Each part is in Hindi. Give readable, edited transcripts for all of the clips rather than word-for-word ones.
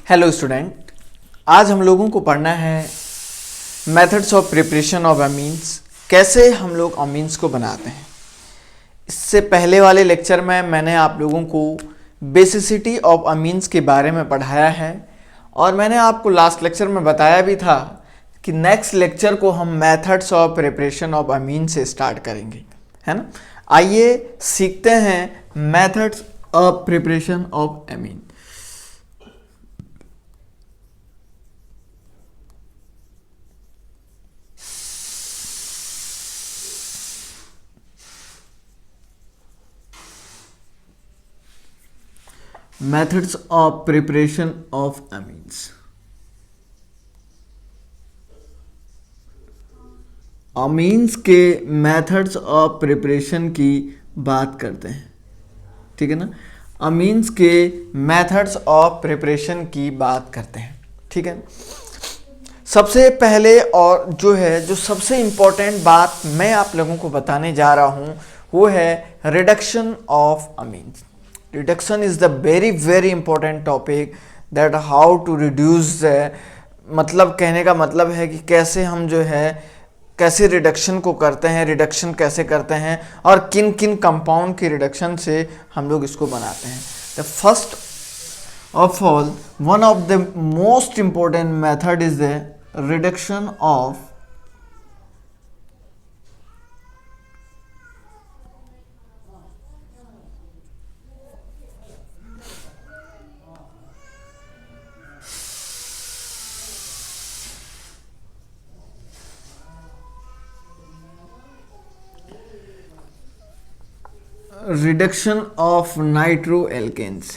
हेलो स्टूडेंट, आज हम लोगों को पढ़ना है methods of preparation of amines, कैसे हम लोग अमीन्स को बनाते हैं। इससे पहले वाले लेक्चर में मैंने आप लोगों को बेसिसिटी ऑफ अमीन्स के बारे में पढ़ाया है और मैंने आपको लास्ट लेक्चर में बताया भी था कि नेक्स्ट लेक्चर को हम methods of preparation of amine से स्टार्ट करेंगे, है ना। आइए सीखते हैं methods of preparation of amine. Methods of preparation of amines. Amines के मेथड्स ऑफ प्रिपरेशन की बात करते हैं, ठीक है ना। अमीन्स के मेथड्स ऑफ प्रिपरेशन की बात करते हैं, ठीक है। सबसे पहले और जो सबसे इम्पोर्टेंट बात मैं आप लोगों को बताने जा रहा हूं वो है reduction of amines. Reduction is the very important topic that how to reduce, मतलब कहने का मतलब है कि कैसे हम कैसे रिडक्शन को करते हैं, रिडक्शन कैसे करते हैं और किन किन कंपाउंड की रिडक्शन से हम लोग इसको बनाते हैं। The first of all, one of the most important method is the reduction of reduction of nitroalkanes.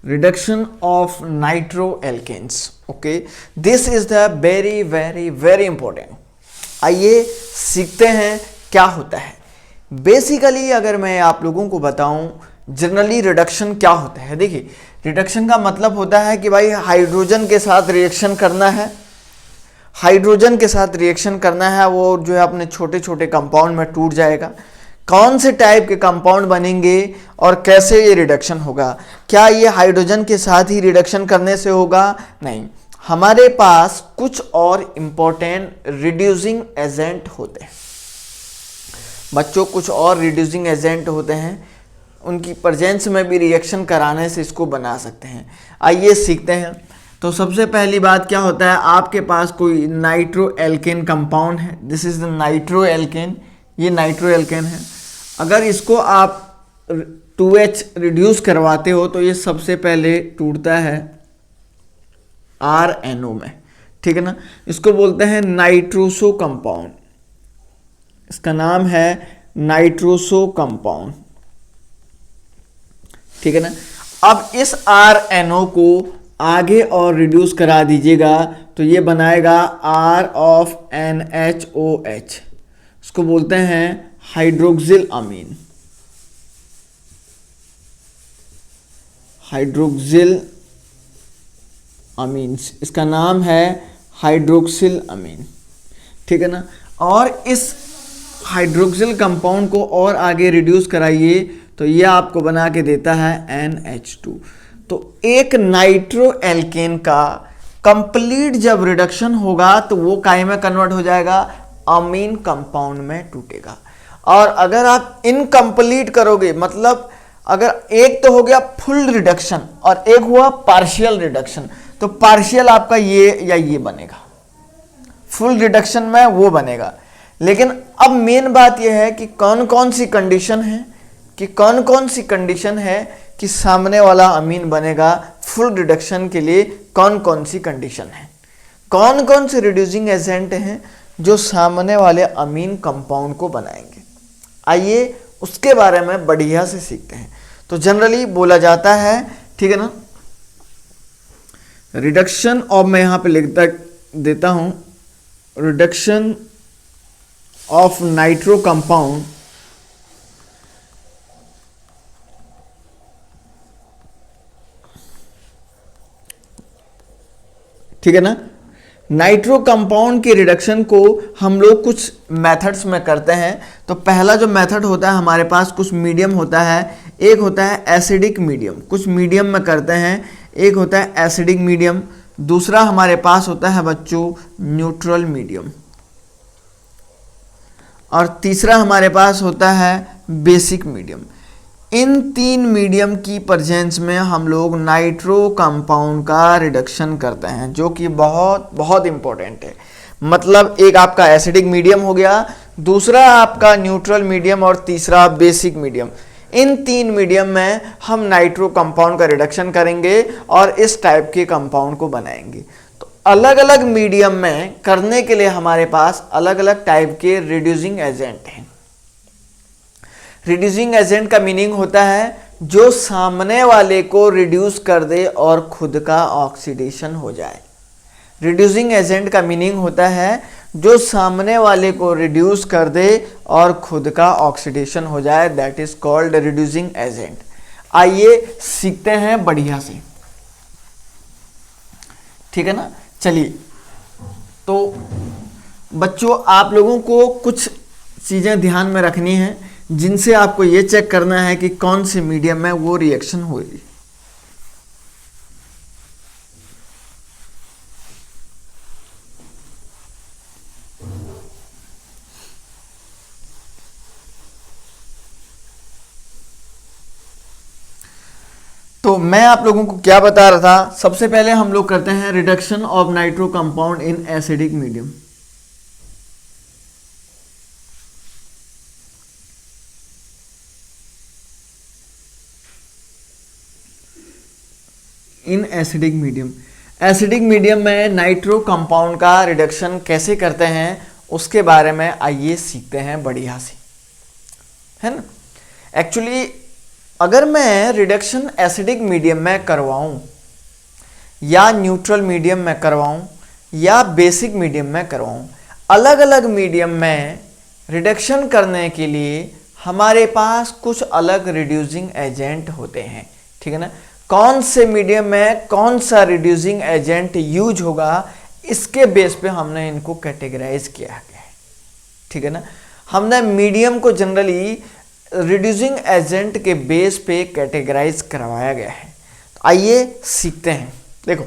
Reduction of nitroalkanes. Okay, this is the very important. आइए सीखते हैं क्या होता है। बेसिकली अगर मैं आप लोगों को बताऊं जनरली रिडक्शन क्या होता है, देखिए रिडक्शन का मतलब होता है कि भाई हाइड्रोजन के साथ रिएक्शन करना है, हाइड्रोजन के साथ रिएक्शन करना है, वो अपने छोटे छोटे कंपाउंड में टूट जाएगा। कौन से टाइप के कंपाउंड बनेंगे और कैसे ये रिडक्शन होगा? क्या ये हाइड्रोजन के साथ ही रिडक्शन करने से होगा? नहीं, हमारे पास कुछ और इम्पोर्टेंट रिड्यूसिंग एजेंट होते हैं बच्चों, कुछ और रिड्यूसिंग एजेंट होते हैं, उनकी प्रेजेंस में भी रिएक्शन कराने से इसको बना सकते हैं। आइए सीखते हैं। तो सबसे पहली बात क्या होता है, आपके पास कोई नाइट्रोएल्केन कंपाउंड है, दिस इज द नाइट्रोएल्केन, ये नाइट्रोएल्केन है। अगर इसको आप 2H रिड्यूस करवाते हो तो ये सबसे पहले टूटता है RNO में, ठीक है ना। इसको बोलते हैं नाइट्रोसो कंपाउंड, इसका नाम है नाइट्रोसो कंपाउंड, ठीक है ना। अब इस RNO को आगे और रिड्यूस करा दीजिएगा तो ये बनाएगा R of NHOH, इसको बोलते हैं हाइड्रोक्सिल अमीन, हाइड्रोक्सिल अमीन्स, इसका नाम है हाइड्रोक्सिल अमीन, ठीक है ना। और इस हाइड्रोक्सिल कंपाउंड को और आगे रिड्यूस कराइए तो ये आपको बना के देता है NH2। तो एक नाइट्रोएल्केन का कंप्लीट जब रिडक्शन होगा तो वो काय में कन्वर्ट हो जाएगा, अमीन कंपाउंड में टूटेगा। और अगर आप इनकम्प्लीट करोगे, मतलब अगर एक तो हो गया फुल रिडक्शन और एक हुआ पार्शियल रिडक्शन, तो पार्शियल आपका ये या ये बनेगा, फुल रिडक्शन में वो बनेगा। लेकिन अब मेन बात यह है कि कौन कौन सी कंडीशन है कि सामने वाला अमीन बनेगा फुल रिडक्शन के लिए, कौन कौन सी कंडीशन है, कौन कौन से रिड्यूसिंग एजेंट हैं जो सामने वाले अमीन कंपाउंड को बनाएंगे। आइए उसके बारे में बढ़िया से सीखते हैं। तो जनरली बोला जाता है, ठीक है ना, रिडक्शन ऑफ, मैं यहां पे लिख देता हूं, रिडक्शन ऑफ नाइट्रो कंपाउंड ठीक है ना। नाइट्रो कंपाउंड के रिडक्शन को हम लोग कुछ मेथड्स में करते हैं। तो पहला जो मेथड होता है, हमारे पास कुछ मीडियम होता है, एक होता है एसिडिक मीडियम, कुछ मीडियम में करते हैं, एक होता है एसिडिक मीडियम, दूसरा हमारे पास होता है बच्चों न्यूट्रल मीडियम, और तीसरा हमारे पास होता है बेसिक मीडियम। इन तीन मीडियम की प्रेजेंस में हम लोग नाइट्रो कंपाउंड का रिडक्शन करते हैं, जो कि बहुत बहुत इंपॉर्टेंट है। मतलब एक आपका एसिडिक मीडियम हो गया, दूसरा आपका न्यूट्रल मीडियम, और तीसरा बेसिक मीडियम। इन तीन मीडियम में हम नाइट्रो कंपाउंड का रिडक्शन करेंगे और इस टाइप के कंपाउंड को बनाएंगे। तो अलग अलग मीडियम में करने के लिए हमारे पास अलग अलग टाइप के रिड्यूसिंग एजेंट हैं। रिड्यूसिंग एजेंट का मीनिंग होता है जो सामने वाले को रिड्यूस कर दे और खुद का ऑक्सीडेशन हो जाए। रिड्यूसिंग एजेंट का मीनिंग होता है जो सामने वाले को रिड्यूस कर दे और खुद का ऑक्सीडेशन हो जाए, that is called reducing agent. आइए सीखते हैं बढ़िया से, ठीक है ना। चलिए, तो बच्चों आप लोगों को कुछ चीजें ध्यान में रखनी है, जिनसे आपको ये चेक करना है कि कौन से मीडियम में वो रिएक्शन होगी। तो मैं आप लोगों को क्या बता रहा था, सबसे पहले हम लोग करते हैं reduction of nitro compound in acidic medium. In acidic medium, acidic medium में नाइट्रो कंपाउंड का रिडक्शन कैसे करते हैं उसके बारे में आइए सीखते हैं बढ़िया से, है ना। एक्चुअली अगर मैं रिडक्शन एसिडिक मीडियम में करवाऊं या न्यूट्रल मीडियम में करवाऊं या बेसिक मीडियम में करवाऊं, अलग अलग मीडियम में रिडक्शन करने के लिए हमारे पास कुछ अलग रिड्यूसिंग एजेंट होते हैं, ठीक है ना। कौन से मीडियम में कौन सा रिड्यूसिंग एजेंट यूज होगा, इसके बेस पे हमने इनको कैटेगराइज किया है, ठीक है ना। हमने मीडियम को जनरली रिड्यूसिंग एजेंट के बेस पे कैटेगराइज करवाया गया है। तो आइए सीखते हैं। देखो,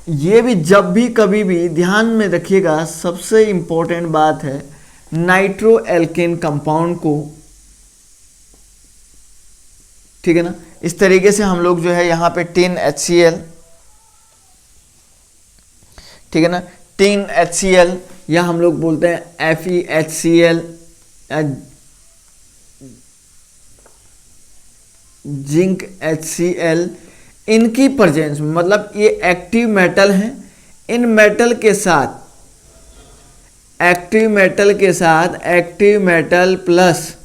ये भी जब भी कभी भी ध्यान में रखिएगा, सबसे इंपॉर्टेंट बात है नाइट्रो एल्केन कंपाउंड को, ठीक है ना। इस तरीके से हम लोग जो है यहाँ पे 10HCl, ठीक है ना, 10HCl, या हम लोग बोलते हैं FeHCl, जिंक HCl, इनकी प्रेजेंस में, मतलब ये एक्टिव मेटल हैं, इन मेटल के साथ एक्टिव मेटल प्लस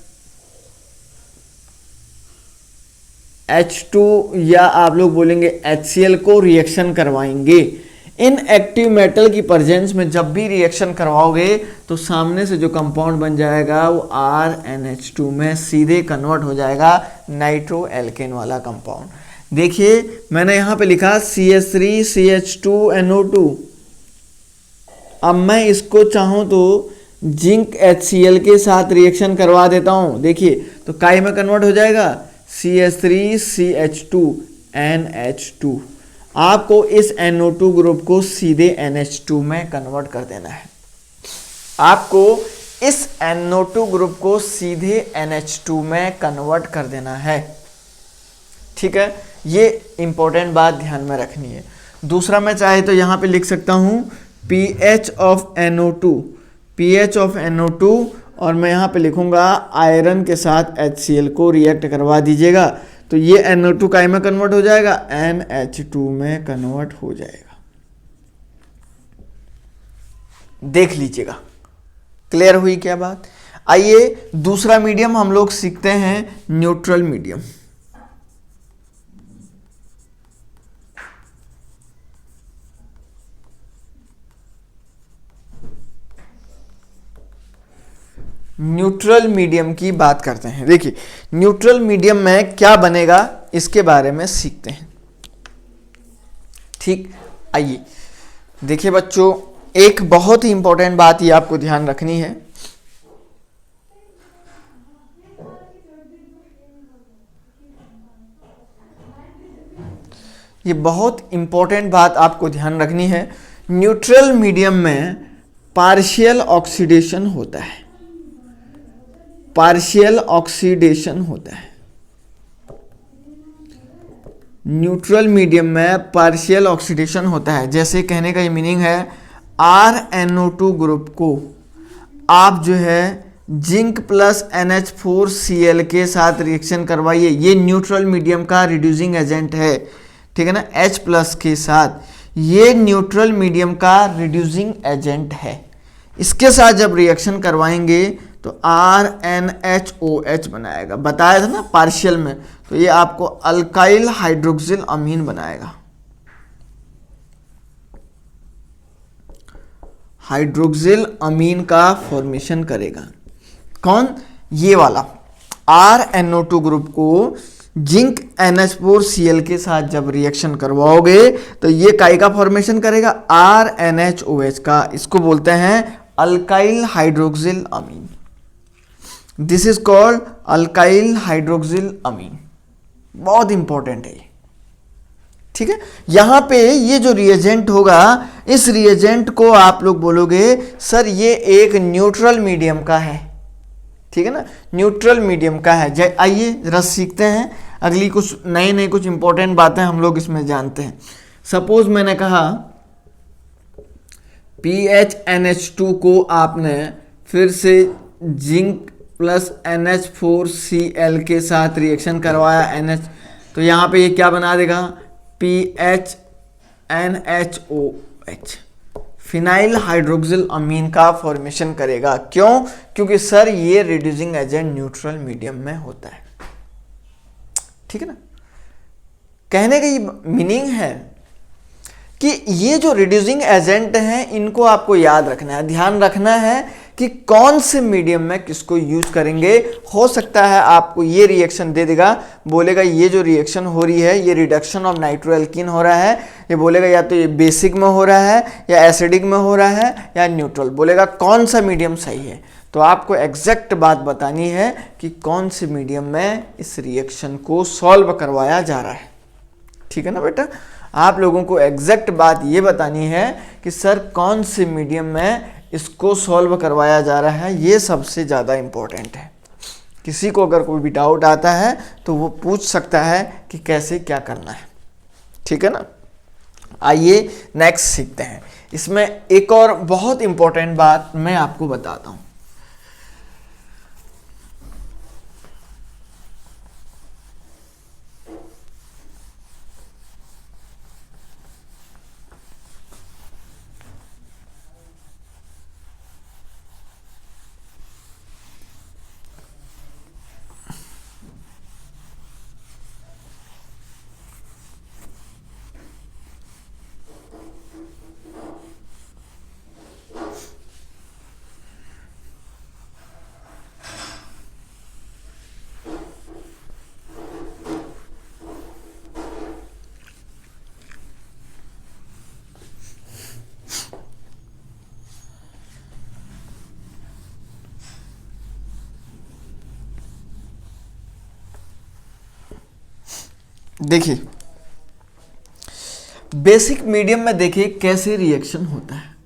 H2 या आप लोग बोलेंगे HCl को रिएक्शन करवाएंगे। इन एक्टिव मेटल की प्रेजेंस में जब भी रिएक्शन करवाओगे तो सामने से जो कंपाउंड बन जाएगा वो RnH2 में सीधे कन्वर्ट हो जाएगा नाइट्रो एल्केन वाला कंपाउंड। देखिए मैंने यहाँ पे लिखा CH3CH2NO2। अब मैं इसको चाहूँ तो जिंक HCl के साथ रिएक्शन करवा देता हूँ, देखिए तो काई में कन्वर्ट हो जाएगा CH3CH2NH2। आपको इस NO2 ग्रुप को सीधे NH2 में कन्वर्ट कर देना है। आपको इस NO2 ग्रुप को सीधे NH2 में कन्वर्ट कर देना है, ठीक है। ये इंपॉर्टेंट बात ध्यान में रखनी है। दूसरा मैं चाहे तो यहाँ पे लिख सकता हूँ pH ऑफ NO2, और मैं यहाँ पे लिखूंगा आयरन के साथ HCl को रिएक्ट करवा दीजिएगा, तो ये NO2 काय में कन्वर्ट हो जाएगा, NH2 में कन्वर्ट हो जाएगा। देख लीजिएगा, क्लियर हुई क्या बात। आइए दूसरा मीडियम हम लोग सीखते हैं, न्यूट्रल मीडियम। न्यूट्रल मीडियम की बात करते हैं। देखिए न्यूट्रल मीडियम में क्या बनेगा इसके बारे में सीखते हैं, ठीक। आइए देखिए बच्चों, एक बहुत ही इंपॉर्टेंट बात ये आपको ध्यान रखनी है। ये बहुत इंपॉर्टेंट बात आपको ध्यान रखनी है, न्यूट्रल मीडियम में पार्शियल ऑक्सीडेशन होता है, पार्शियल ऑक्सीडेशन होता है। न्यूट्रल मीडियम में पार्शियल ऑक्सीडेशन होता है। जैसे कहने का ये मीनिंग है, RnO2 ग्रुप को आप जो है जिंक प्लस NH4Cl के साथ रिएक्शन करवाइए, ये न्यूट्रल मीडियम का रिड्यूसिंग एजेंट है, ठीक है ना, H प्लस के साथ, ये न्यूट्रल मीडियम का रिड्यूसिंग एजेंट है। इसके साथ जब रिएक्शन करवाएंगे तो RnHOH बनाएगा, बताया था ना पार्शियल में, तो ये आपको अल्काइल हाइड्रोक्सिल अमीन बनाएगा, हाइड्रोक्सिल अमीन का फॉर्मेशन करेगा। कौन? ये वाला RnO2 ग्रुप को जिंक NH4Cl के साथ जब रिएक्शन करवाओगे तो ये काई का फॉर्मेशन करेगा? RnHOH का। इसको बोलते हैं alkyl hydroxyl amine. This is called alkyl hydroxyl amine. बहुत इंपॉर्टेंट है ये, ठीक है। यहां पे ये जो रिएजेंट होगा, इस रिएजेंट को आप लोग बोलोगे सर ये एक न्यूट्रल मीडियम का है, ठीक है ना, न्यूट्रल मीडियम का है। आइए जरा सीखते हैं, अगली कुछ नई कुछ इंपॉर्टेंट बातें हम लोग इसमें जानते हैं। सपोज मैंने कहा PHNH2 को आपने फिर से जिंक प्लस NH4Cl के साथ रिएक्शन करवाया NH, तो यहाँ पे ये क्या बना देगा? PHNHOH, फिनाइल हाइड्रोक्सिल अमीन का फॉर्मेशन करेगा। क्यों? क्योंकि सर ये रिड्यूसिंग एजेंट न्यूट्रल मीडियम में होता है, ठीक है ना। कहने का ये मीनिंग है कि ये जो रिड्यूसिंग एजेंट हैं इनको आपको याद रखना है, ध्यान रखना है कि कौन से मीडियम में किसको यूज करेंगे। हो सकता है आपको ये रिएक्शन दे देगा, बोलेगा ये जो रिएक्शन हो रही है ये रिडक्शन ऑफ नाइट्रोएल्कीन हो रहा है, ये बोलेगा या तो ये बेसिक में हो रहा है या एसिडिक में हो रहा है या न्यूट्रल, बोलेगा कौन सा मीडियम सही है। तो आपको एग्जैक्ट बात बतानी है कि कौन से मीडियम में इस रिएक्शन को सॉल्व करवाया जा रहा है, ठीक है ना बेटा। आप लोगों को एग्जैक्ट बात ये बतानी है कि सर कौन से मीडियम में इसको सॉल्व करवाया जा रहा है, ये सबसे ज़्यादा इम्पोर्टेंट है। किसी को अगर कोई भी डाउट आता है तो वो पूछ सकता है कि कैसे क्या करना है, ठीक है ना। आइए नेक्स्ट सीखते हैं। इसमें एक और बहुत इम्पोर्टेंट बात मैं आपको बताता हूँ। देखिए बेसिक मीडियम में देखिए कैसे रिएक्शन होता है।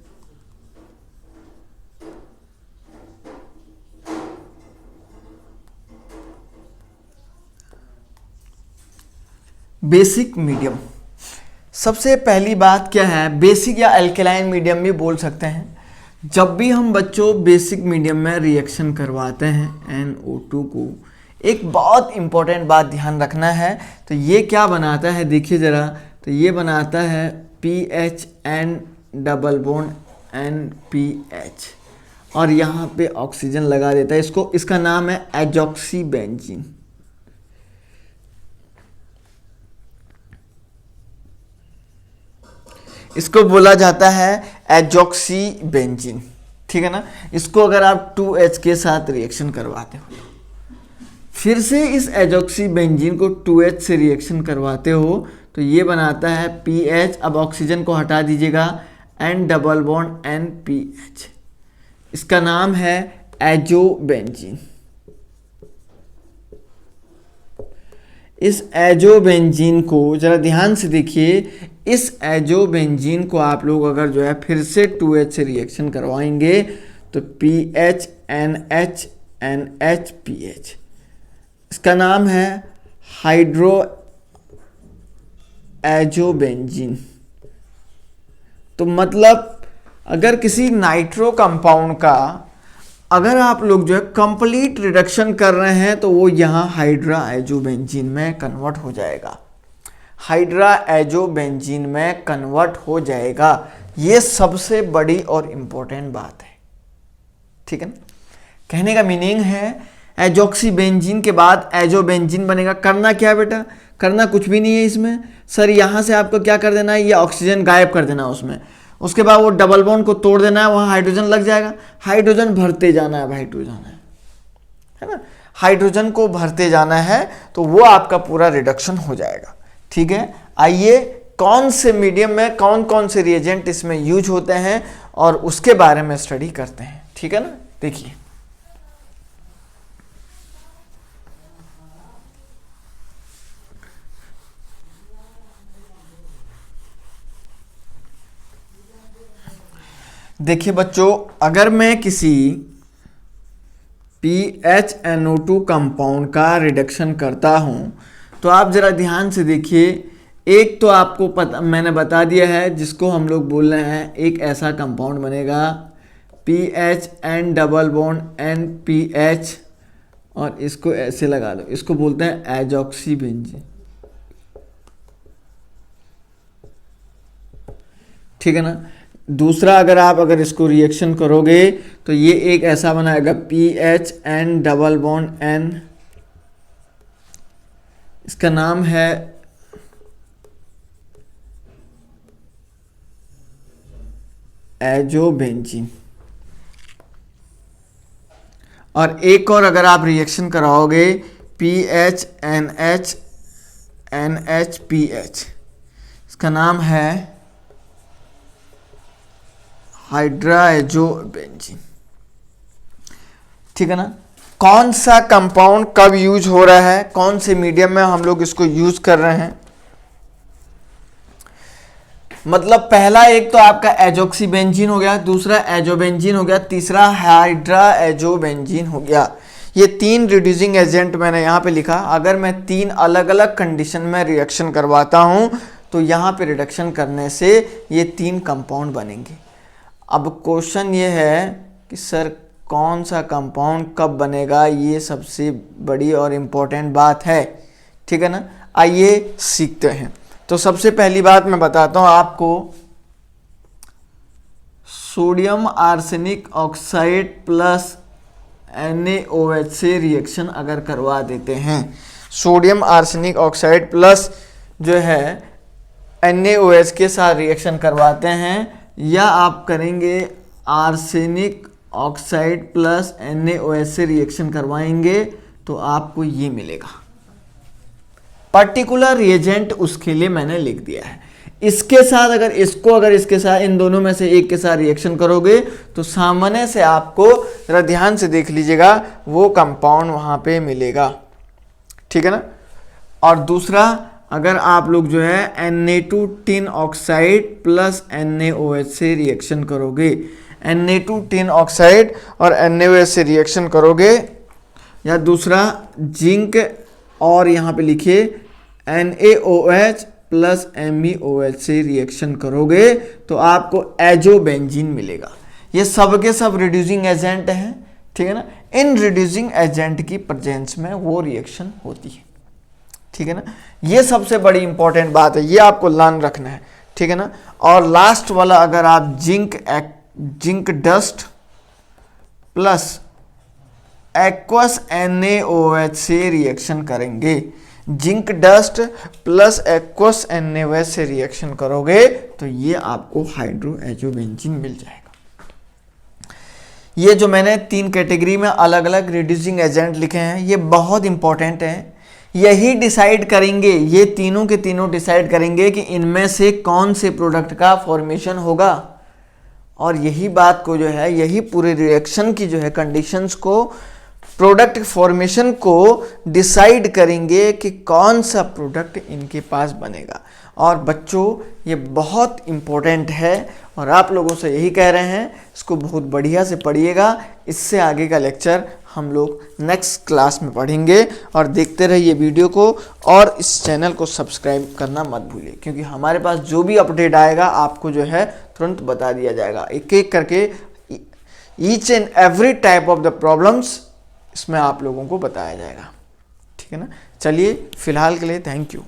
बेसिक मीडियम, सबसे पहली बात क्या है, बेसिक या अल्कलाइन मीडियम भी बोल सकते हैं। जब भी हम बच्चों बेसिक मीडियम में रिएक्शन करवाते हैं NO2 को, एक बहुत इंपॉर्टेंट बात ध्यान रखना है। तो ये क्या बनाता है देखिए ज़रा, तो ये बनाता है PHN डबल बॉन्ड NPH और यहाँ पे ऑक्सीजन लगा देता है इसको, इसका नाम है एजॉक्सी बेंजीन। इसको बोला जाता है एजॉक्सी बेंजीन, ठीक है ना। इसको अगर आप 2H के साथ रिएक्शन करवाते हो, फिर से इस एजॉक्सी बेंजीन को 2H से रिएक्शन करवाते हो तो ये बनाता है PH, अब ऑक्सीजन को हटा दीजिएगा, N डबल बॉन्ड NPH, इसका नाम है एजोबेंजीन। इस एजोबेंजीन को जरा ध्यान से देखिए, इस एजोबेंजीन को आप लोग अगर जो है फिर से 2H से रिएक्शन करवाएंगे तो PH NH NH PH, इसका नाम है हाइड्रो एजोबेंजीन। तो मतलब अगर किसी नाइट्रो कंपाउंड का अगर आप लोग जो है कंप्लीट रिडक्शन कर रहे हैं तो वो यहाँ हाइड्रा एजोबेंजीन में कन्वर्ट हो जाएगा, हाइड्रा एजोबेंजीन में कन्वर्ट हो जाएगा। ये सबसे बड़ी और इंपॉर्टेंट बात है, ठीक है ना। कहने का मीनिंग है एजॉक्सीबेंजीन के बाद एजोबेंजीन बनेगा। करना क्या बेटा, करना कुछ भी नहीं है इसमें सर, यहाँ से आपको क्या कर देना है, ये ऑक्सीजन गायब कर देना उसमें, उसके बाद वो डबल बॉन्ड को तोड़ देना है, वहाँ हाइड्रोजन लग जाएगा, हाइड्रोजन भरते जाना है, हाइड्रोजन है ना, हाइड्रोजन को भरते जाना है तो वो आपका पूरा रिडक्शन हो जाएगा, ठीक है। आइए कौन से मीडियम में कौन कौन से रिएजेंट इसमें यूज होते हैं और उसके बारे में स्टडी करते हैं, ठीक है ना। देखिए देखिए बच्चों, अगर मैं किसी PHNO2 कंपाउंड का रिडक्शन करता हूं तो आप जरा ध्यान से देखिए, एक तो आपको पता मैंने बता दिया है जिसको हम लोग बोल रहे हैं, एक ऐसा कंपाउंड बनेगा PHN डबल बॉन्ड NPH और इसको ऐसे लगा दो, इसको बोलते हैं एजॉक्सीबेंजीन, ठीक है ना। दूसरा अगर इसको रिएक्शन करोगे तो ये एक ऐसा बनाएगा PHN डबल बॉन्ड N, इसका नाम है एजोबेंजीन। और एक और अगर आप रिएक्शन कराओगे PHNH NHPH, इसका नाम है हाइड्रा एजोबेंजीन, ठीक है ना। कौन सा कंपाउंड कब यूज हो रहा है, कौन से मीडियम में हम लोग इसको यूज कर रहे हैं, मतलब पहला एक तो आपका एजॉक्सीबेंजीन हो गया, दूसरा एजोबेंजीन हो गया, तीसरा हाइड्रा एजोबेंजीन हो गया। ये 3 रिड्यूसिंग एजेंट मैंने यहाँ पे लिखा। अगर मैं 3 अलग अलग कंडीशन में रिएक्शन करवाता हूँ तो यहाँ पे रिडक्शन करने से ये 3 कंपाउंड बनेंगे। अब क्वेश्चन ये है कि सर कौन सा कंपाउंड कब बनेगा, ये सबसे बड़ी और इम्पोर्टेंट बात है, ठीक है ना। आइए सीखते हैं। तो सबसे पहली बात मैं बताता हूं आपको, sodium arsenic oxide plus NaOH से रिएक्शन अगर करवा देते हैं, सोडियम आर्सेनिक ऑक्साइड प्लस जो है NaOH के साथ रिएक्शन करवाते हैं, या आप करेंगे आर्सेनिक ऑक्साइड प्लस NaOH से रिएक्शन करवाएंगे तो आपको ये मिलेगा। पर्टिकुलर रिएजेंट उसके लिए मैंने लिख दिया है। इसके साथ अगर इसके साथ इन दोनों में से एक के साथ रिएक्शन करोगे तो सामने से आपको जरा ध्यान से देख लीजिएगा वो कंपाउंड वहां पे मिलेगा, ठीक है ना। और दूसरा अगर आप लोग जो है Na2 tin oxide plus NaOH से रिएक्शन करोगे, Na2 टिन ऑक्साइड और NaOH से रिएक्शन करोगे, या दूसरा जिंक और यहाँ पे लिखिए NaOH प्लस MeOH से रिएक्शन करोगे तो आपको एजोबेंजीन मिलेगा। ये सब के सब रिड्यूसिंग एजेंट हैं, ठीक है ना। इन रिड्यूसिंग एजेंट की प्रेजेंस में वो रिएक्शन होती है, ठीक है ना। ये सबसे बड़ी इंपॉर्टेंट बात है, ये आपको लर्न रखना है, ठीक है ना। और लास्ट वाला अगर आप zinc dust plus aqueous NaOH से रिएक्शन करेंगे, zinc dust plus aqueous NaOH से रिएक्शन करोगे तो ये आपको हाइड्रो एजोबेंजीन मिल जाएगा। ये जो मैंने 3 कैटेगरी में अलग अलग रिड्यूसिंग एजेंट लिखे हैं ये बहुत इंपॉर्टेंट हैं। यही डिसाइड करेंगे, ये तीनों के तीनों डिसाइड करेंगे कि इनमें से कौन से प्रोडक्ट का फॉर्मेशन होगा। और यही बात को जो है, यही पूरे रिएक्शन की जो है कंडीशंस को प्रोडक्ट फॉर्मेशन को डिसाइड करेंगे कि कौन सा प्रोडक्ट इनके पास बनेगा। और बच्चों ये बहुत इम्पोर्टेंट है और आप लोगों से यही कह रहे हैं, इसको बहुत बढ़िया से पढ़िएगा। इससे आगे का लेक्चर हम लोग नेक्स्ट क्लास में पढ़ेंगे। और देखते रहिए वीडियो को और इस चैनल को सब्सक्राइब करना मत भूलिए, क्योंकि हमारे पास जो भी अपडेट आएगा आपको जो है तुरंत बता दिया जाएगा। एक एक करके each and every type of the problems इसमें आप लोगों को बताया जाएगा। ठीक है ना। चलिए फिलहाल के लिए थैंक यू।